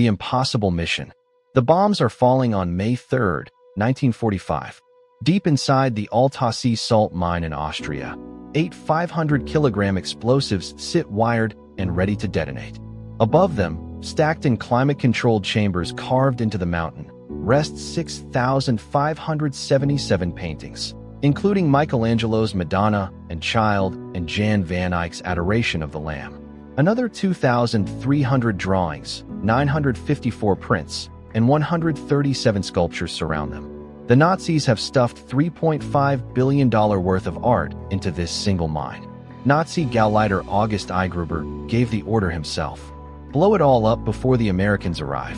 The impossible mission. The bombs are falling on May 3, 1945. Deep inside the Altasee salt mine in Austria, 8 500-kilogram explosives sit wired and ready to detonate. Above them, stacked in climate-controlled chambers carved into the mountain, rest 6,577 paintings, including Michelangelo's Madonna and Child and Jan van Eyck's Adoration of the Lamb. Another 2,300 drawings, 954 prints, and 137 sculptures surround them. The Nazis have stuffed $3.5 billion worth of art into this single mine. Nazi Gauleiter August Eigruber gave the order himself. Blow it all up before the Americans arrive.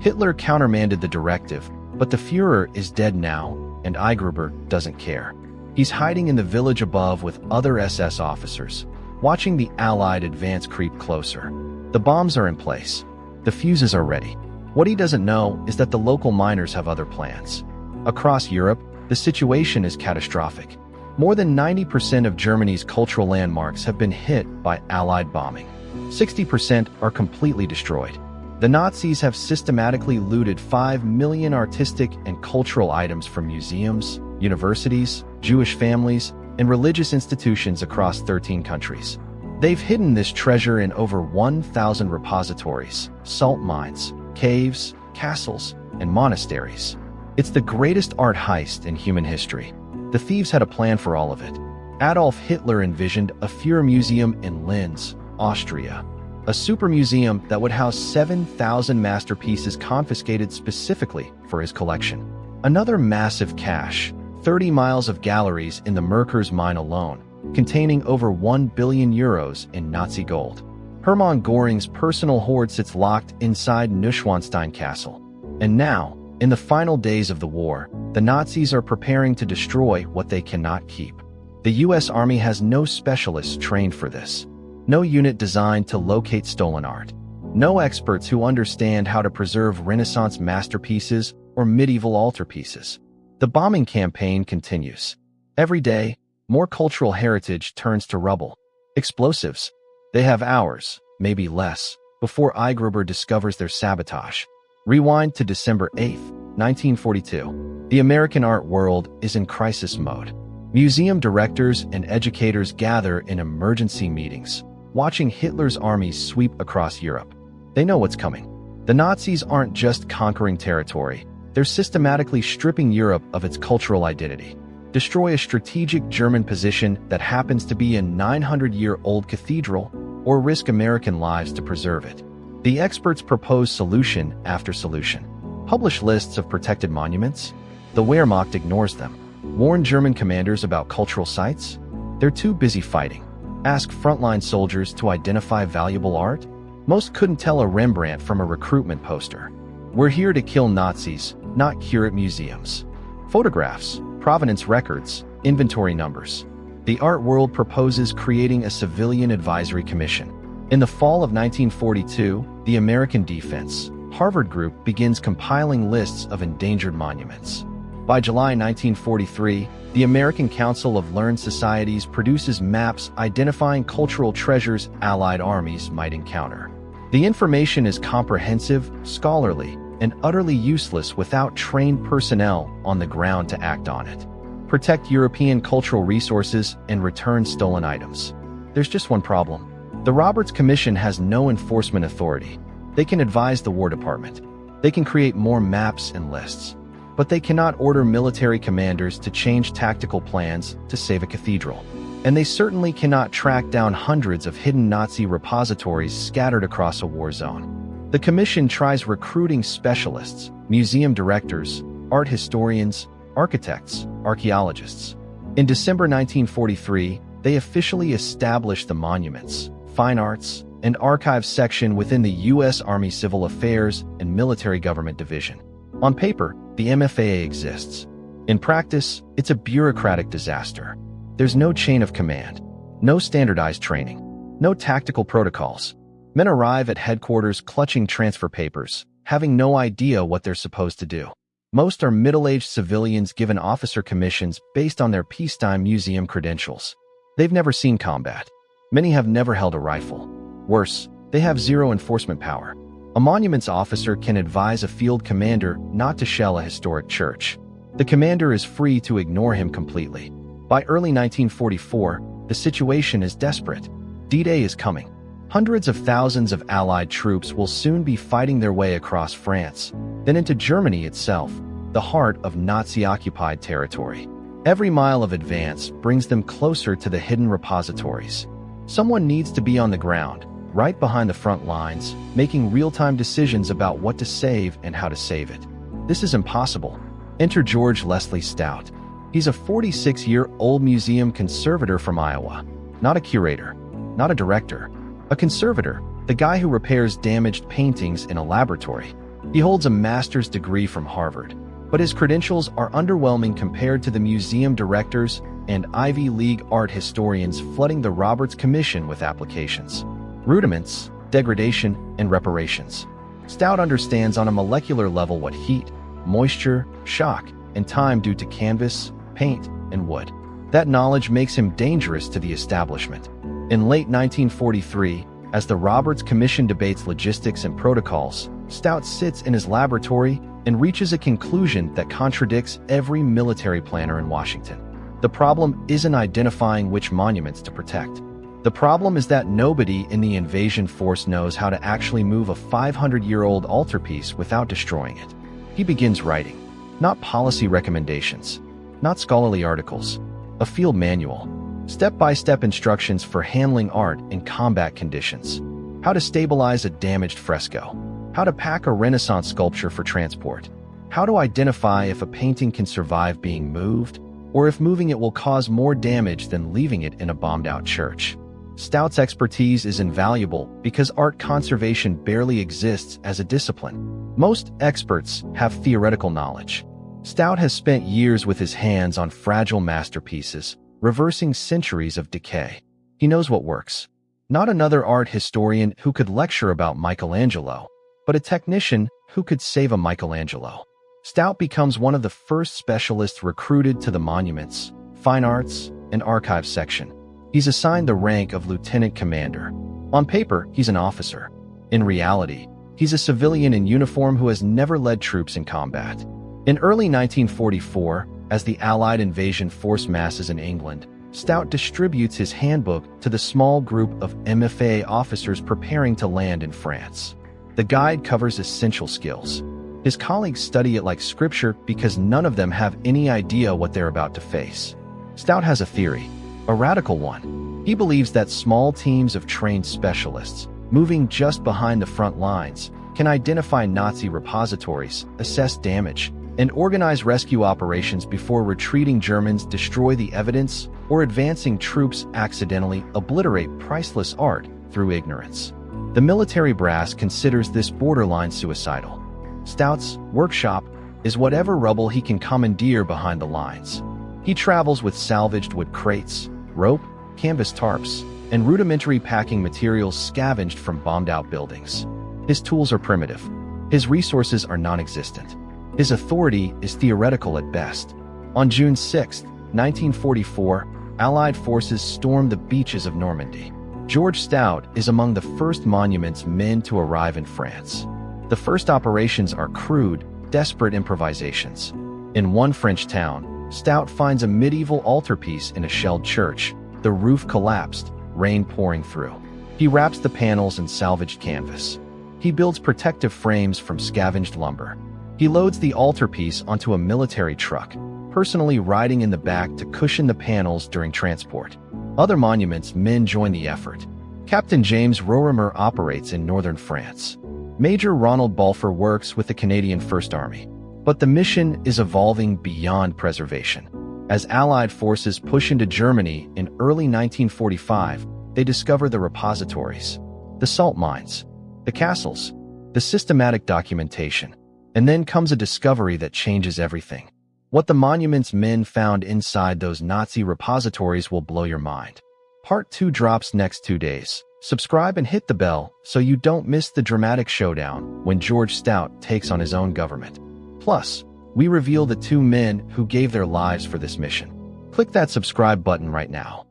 Hitler countermanded the directive, but the Führer is dead now, and Eigruber doesn't care. He's hiding in the village above with other SS officers, watching the Allied advance creep closer. The bombs are in place. The fuses are ready. What he doesn't know is that the local miners have other plans. Across Europe, the situation is catastrophic. More than 90% of Germany's cultural landmarks have been hit by Allied bombing. 60% are completely destroyed. The Nazis have systematically looted 5 million artistic and cultural items from museums, universities, Jewish families, and religious institutions across 13 countries. They've hidden this treasure in over 1,000 repositories, salt mines, caves, castles, and monasteries. It's the greatest art heist in human history. The thieves had a plan for all of it. Adolf Hitler envisioned a Führer museum in Linz, Austria, a super museum that would house 7,000 masterpieces confiscated specifically for his collection. Another massive cache, 30 miles of galleries in the Merkers mine alone, containing over 1 billion euros in Nazi gold. Hermann Göring's personal hoard sits locked inside Neuschwanstein Castle. And now, in the final days of the war, the Nazis are preparing to destroy what they cannot keep. The U.S. Army has no specialists trained for this. No unit designed to locate stolen art. No experts who understand how to preserve Renaissance masterpieces or medieval altarpieces. The bombing campaign continues. Every day, more cultural heritage turns to rubble. Explosives. They have hours, maybe less, before Eigruber discovers their sabotage. Rewind to December 8, 1942. The American art world is in crisis mode. Museum directors and educators gather in emergency meetings, watching Hitler's armies sweep across Europe. They know what's coming. The Nazis aren't just conquering territory, they're systematically stripping Europe of its cultural identity. Destroy a strategic German position that happens to be a 900-year-old cathedral, or risk American lives to preserve it. The experts propose solution after solution. Publish lists of protected monuments. The Wehrmacht ignores them. Warn German commanders about cultural sites. They're too busy fighting. Ask frontline soldiers to identify valuable art. Most couldn't tell a Rembrandt from a recruitment poster. We're here to kill Nazis, not curate museums. Photographs, provenance records, inventory numbers. The art world proposes creating a civilian advisory commission. In the fall of 1942, the American Defense, Harvard Group begins compiling lists of endangered monuments. By July 1943, the American Council of Learned Societies produces maps identifying cultural treasures Allied armies might encounter. The information is comprehensive, scholarly, and utterly useless without trained personnel on the ground to act on it. Protect European cultural resources and return stolen items. There's just one problem. The Roberts Commission has no enforcement authority. They can advise the War Department. They can create more maps and lists. But they cannot order military commanders to change tactical plans to save a cathedral. And they certainly cannot track down hundreds of hidden Nazi repositories scattered across a war zone. The commission tries recruiting specialists, museum directors, art historians, architects, archaeologists. In December 1943, they officially established the Monuments, Fine Arts, and Archives section within the U.S. Army Civil Affairs and Military Government Division. On paper, the MFAA exists. In practice, it's a bureaucratic disaster. There's no chain of command, no standardized training, no tactical protocols. Men arrive at headquarters clutching transfer papers, having no idea what they're supposed to do. Most are middle-aged civilians given officer commissions based on their peacetime museum credentials. They've never seen combat. Many have never held a rifle. Worse, they have zero enforcement power. A monuments officer can advise a field commander not to shell a historic church. The commander is free to ignore him completely. By early 1944, the situation is desperate. D-Day is coming. Hundreds of thousands of Allied troops will soon be fighting their way across France, then into Germany itself, the heart of Nazi-occupied territory. Every mile of advance brings them closer to the hidden repositories. Someone needs to be on the ground, right behind the front lines, making real-time decisions about what to save and how to save it. This is impossible. Enter George Stout. He's a 46-year-old museum conservator from Iowa. Not a curator, not a director. A conservator, the guy who repairs damaged paintings in a laboratory. He holds a master's degree from Harvard, but his credentials are underwhelming compared to the museum directors and Ivy League art historians flooding the Roberts Commission with applications. Rudiments, degradation, and reparations. Stout understands on a molecular level what heat, moisture, shock, and time do to canvas, paint, and wood. That knowledge makes him dangerous to the establishment. In late 1943, as the Roberts Commission debates logistics and protocols, Stout sits in his laboratory and reaches a conclusion that contradicts every military planner in Washington. The problem isn't identifying which monuments to protect. The problem is that nobody in the invasion force knows how to actually move a 500-year-old altarpiece without destroying it. He begins writing, not policy recommendations, not scholarly articles, a field manual, step-by-step instructions for handling art in combat conditions, how to stabilize a damaged fresco, how to pack a Renaissance sculpture for transport, how to identify if a painting can survive being moved, or if moving it will cause more damage than leaving it in a bombed-out church. Stout's expertise is invaluable because art conservation barely exists as a discipline. Most experts have theoretical knowledge. Stout has spent years with his hands on fragile masterpieces, reversing centuries of decay. He knows what works. Not another art historian who could lecture about Michelangelo, but a technician who could save a Michelangelo. Stout becomes one of the first specialists recruited to the Monuments, Fine Arts, and Archives section. He's assigned the rank of lieutenant commander. On paper, he's an officer. In reality, he's a civilian in uniform who has never led troops in combat. In early 1944, as the Allied invasion force masses in England, Stout distributes his handbook to the small group of MFA officers preparing to land in France. The guide covers essential skills. His colleagues study it like scripture because none of them have any idea what they're about to face. Stout has a theory, a radical one. He believes that small teams of trained specialists, moving just behind the front lines, can identify Nazi repositories, assess damage, and organize rescue operations before retreating Germans destroy the evidence or advancing troops accidentally obliterate priceless art through ignorance. The military brass considers this borderline suicidal. Stout's workshop is whatever rubble he can commandeer behind the lines. He travels with salvaged wood crates, rope, canvas tarps, and rudimentary packing materials scavenged from bombed-out buildings. His tools are primitive. His resources are non-existent. His authority is theoretical at best. On June 6, 1944, Allied forces stormed the beaches of Normandy. George Stout is among the first Monuments men to arrive in France. The first operations are crude, desperate improvisations. In one French town, Stout finds a medieval altarpiece in a shelled church. The roof collapsed, rain pouring through. He wraps the panels in salvaged canvas. He builds protective frames from scavenged lumber. He loads the altarpiece onto a military truck, personally riding in the back to cushion the panels during transport. Other Monuments men join the effort. Captain James Rorimer operates in northern France. Major Ronald Balfour works with the Canadian First Army. But the mission is evolving beyond preservation. As Allied forces push into Germany in early 1945, they discover the repositories, the salt mines, the castles, the systematic documentation. And then comes a discovery that changes everything. What the Monuments men found inside those Nazi repositories will blow your mind. Part 2 drops next 2 days. Subscribe and hit the bell so you don't miss the dramatic showdown when George Stout takes on his own government. Plus, we reveal the 2 men who gave their lives for this mission. Click that subscribe button right now.